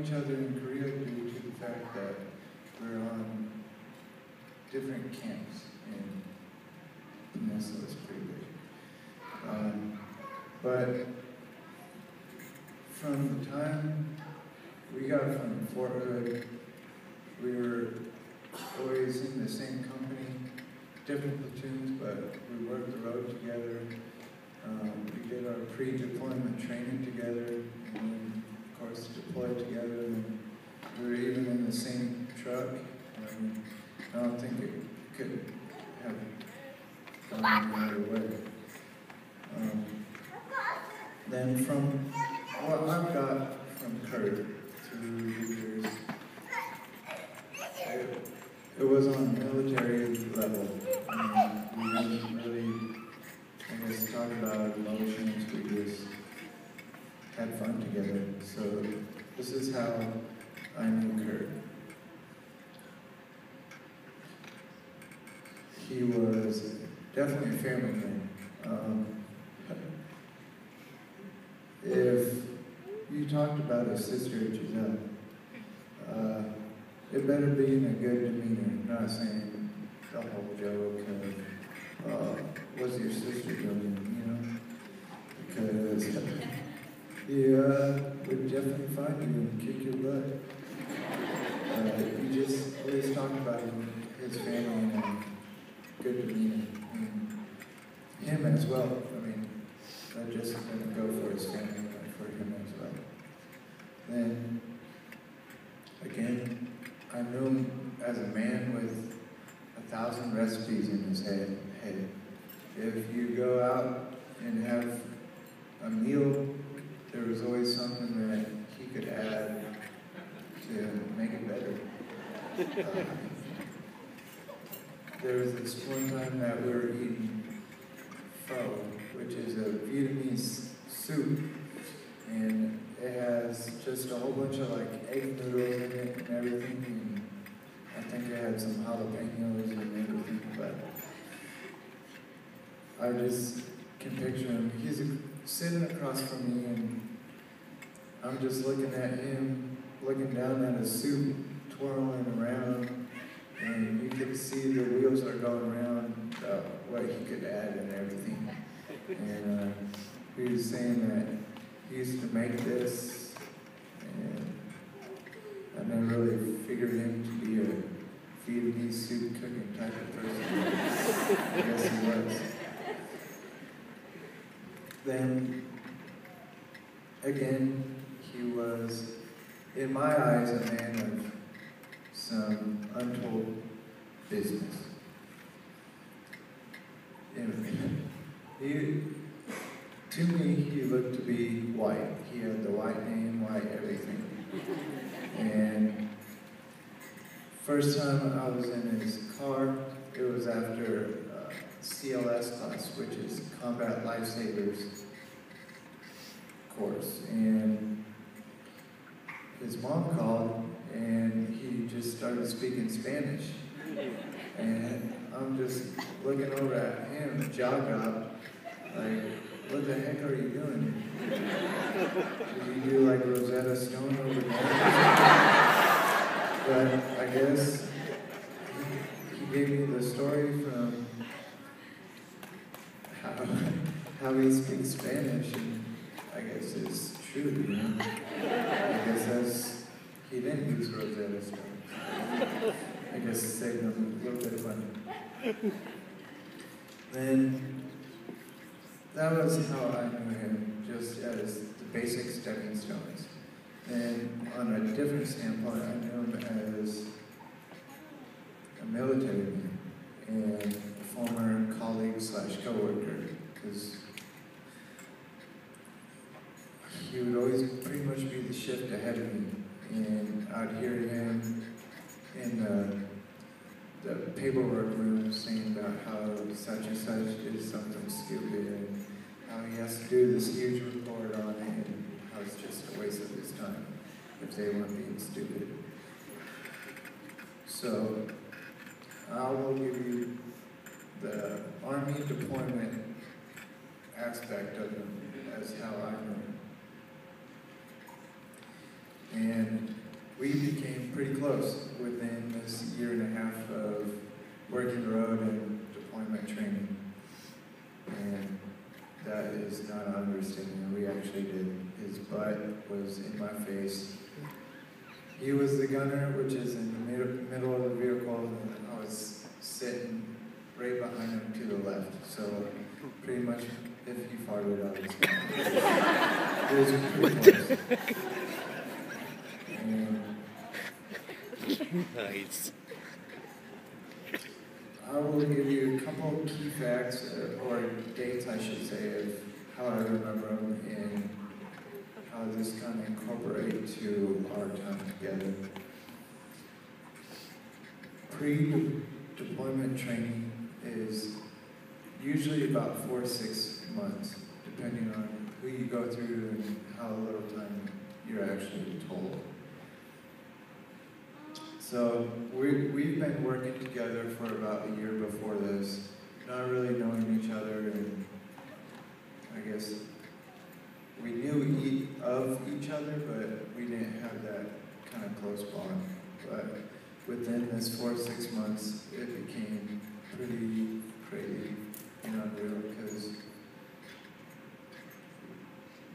each other in Korea due to the fact that we're on different camps, and the peninsula is pretty big. But from the time we got from Fort Hood, we were always in the same company, different platoons, but we worked the road together. We did our pre-deployment training together, and then, of course, deployed together. And we were even in the same truck. I don't think it could have gone any other way. Then from what I've got from Kern through the years, it was on military level. We didn't really, I guess, talk about emotions. We just had fun together. So this is how I knew Kurt. He was definitely a family man. If you talked about his sister, Giselle, it better be in a good demeanor, not saying the whole joke of, what's your sister doing, you know? Because he would definitely find you and kick your butt. You just always talk about his family in a good demeanor. And him as well. I mean, I just didn't go for his family, but for him as well. Then, again, I knew him as a man with 1,000 recipes in his head. If you go out and have a meal, there was always something that he could add to make it better. There was this one time that we were eating pho, which is a Vietnamese soup, and it has just a whole bunch of like egg noodles in it and everything, and I think it had some jalapenos and everything, but I just can picture him. He's sitting across from me, and I'm just looking at him, looking down at his soup, twirling around, and you could see the wheels are going around what he could add and everything. And he was saying that he used to make this, and I never really figured him to be a Vietnamese soup cooking type of person. I guess he was. Then, again, he was, in my eyes, a man of some untold business. To me, he looked to be white. He had the white name, white everything. And first time I was in his car, it was after CLS class, which is Combat Lifesavers course. And his mom called, and he just started speaking Spanish. And I'm just looking over at him, jaw dropped, like, what the heck are you doing? Did you do like Rosetta Stone over there? But I guess he gave me the story from how he speaks Spanish, and I guess it's true, you know? I guess he didn't use Rosetta Stone. I guess it saved him a little bit of money. Then, that was how I knew him, just as the basic stepping stones. And on a different standpoint, I knew him as a military man and a former colleague / co-worker, because he would always pretty much be the shift ahead of me, and I'd hear him in the paperwork room saying about how such and such did something stupid, and how he has to do this huge report on it, and how it's just a waste of his time if they weren't being stupid. So I will give you the Army deployment aspect of him as how I know him. And we became pretty close within this year and a half of working the road and deployment training. And that is not an understatement. We actually did. His butt was in my face. He was the gunner, which is in the middle of the vehicle, and I was sitting right behind him to the left. So pretty much, if he farted out, it's fine. It was pretty close. Nice. I will give you a couple of key facts, or dates I should say, of how I remember them and how this kind of incorporate to our time together. Pre-deployment training is usually about 4 to 6 months, depending on who you go through and how little time you're actually told. So we've been working together for about a year before this, not really knowing each other, and I guess we knew of each other, but we didn't have that kind of close bond. But within this 4 to 6 months, it became pretty crazy and unreal because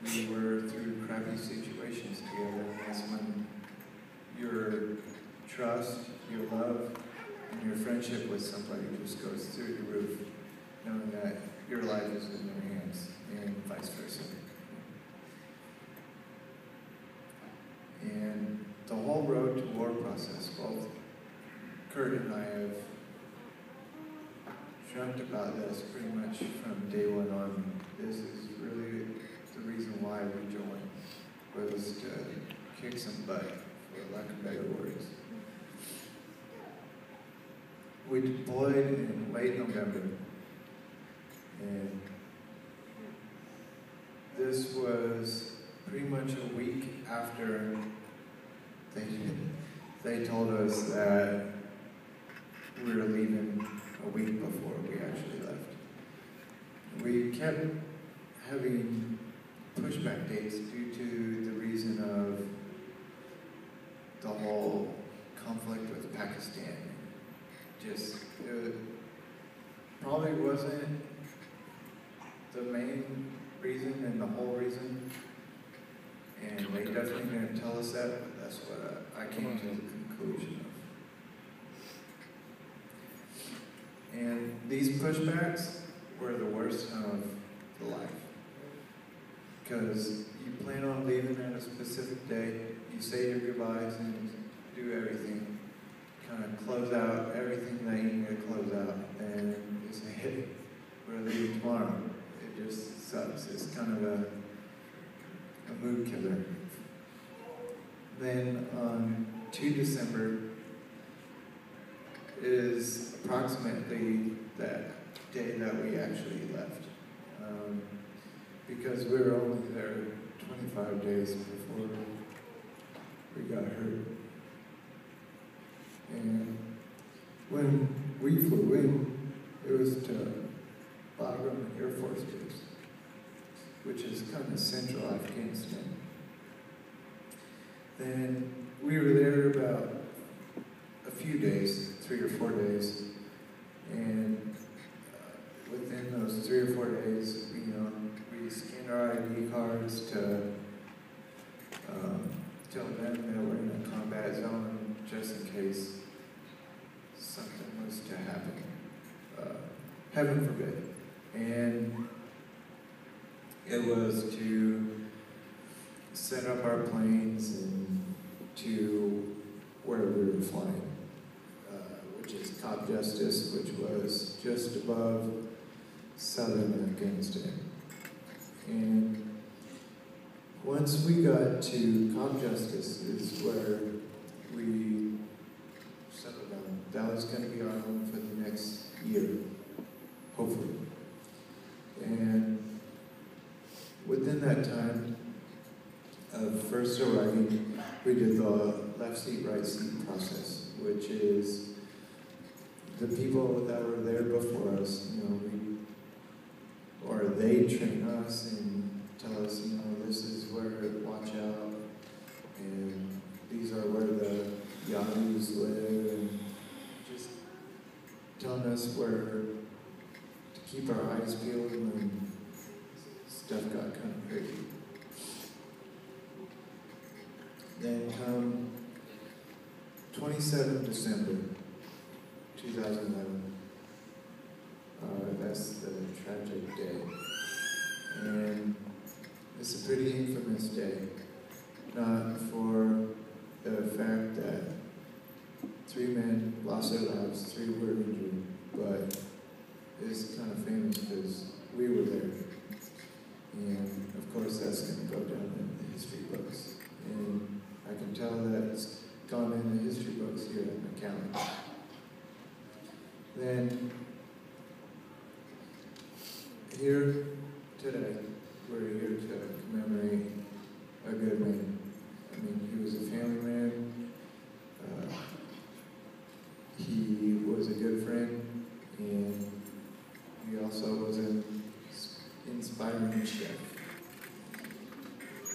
we were through crappy situations together, and that's when your trust, your love, and your friendship with somebody just goes through the roof, knowing that your life is in their hands, and vice versa. And the whole road to war process, both Kurt and I have dreamt about this pretty much from day one on. This is really the reason why we joined, was to kick some butt, for lack of better words. We deployed in late November, and this was pretty much a week after they told us that we were leaving a week before we actually left. We kept having pushback dates due to the reason of the whole conflict with Pakistan. It probably wasn't the main reason and the whole reason, and they definitely didn't tell us that, but that's what I came to the conclusion of. And these pushbacks were the worst time of the life, because you plan on leaving at a specific day, you say your goodbyes and do everything, kind of close out everything that you need to close out, and you say, hey, we're leaving tomorrow. It just sucks. It's kind of a mood killer. Then on 2 December is approximately that day that we actually left, because we were only there 25 days before we got hurt. And when we flew in, it was to Bagram Air Force Base, which is kind of central Afghanistan. Then we were there about a few days, 3 or 4 days, and within those 3 or 4 days, we scanned our ID cards to tell them that we're in a combat zone, just in case something was to happen. Heaven forbid. And it was to set up our planes and to where we were flying, which is Cop Justice, which was just above southern Afghanistan. And once we got to Cop Justice is where we settled down. That was going to be our home for the next year, hopefully. And within that time of first arriving, we did the left seat, right seat process, which is the people that were there before us, or they train us and tell us, this is where, watch out, and these are where telling us where to keep our eyes peeled when stuff got kind of crazy. Then come 27 December 2011. That's the tragic day. And it's a pretty infamous day. Not for the fact that 3 men lost their lives, 3 were injured, but it's kind of famous because we were there. And of course that's going to go down in the history books. And I can tell that it's gone in the history books here at my county. Then, here today, we're here to commemorate a good man. I mean, he was a family man. He was a good friend, and he also was an inspiring chef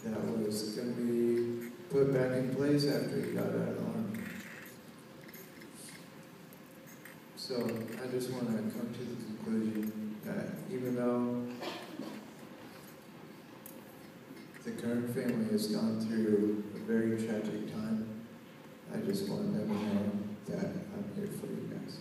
that was going to be put back in place after he got out of the army. So I just want to come to the conclusion that even though the Kern family has gone through a very tragic time, I just want them to know that I'm here for you guys.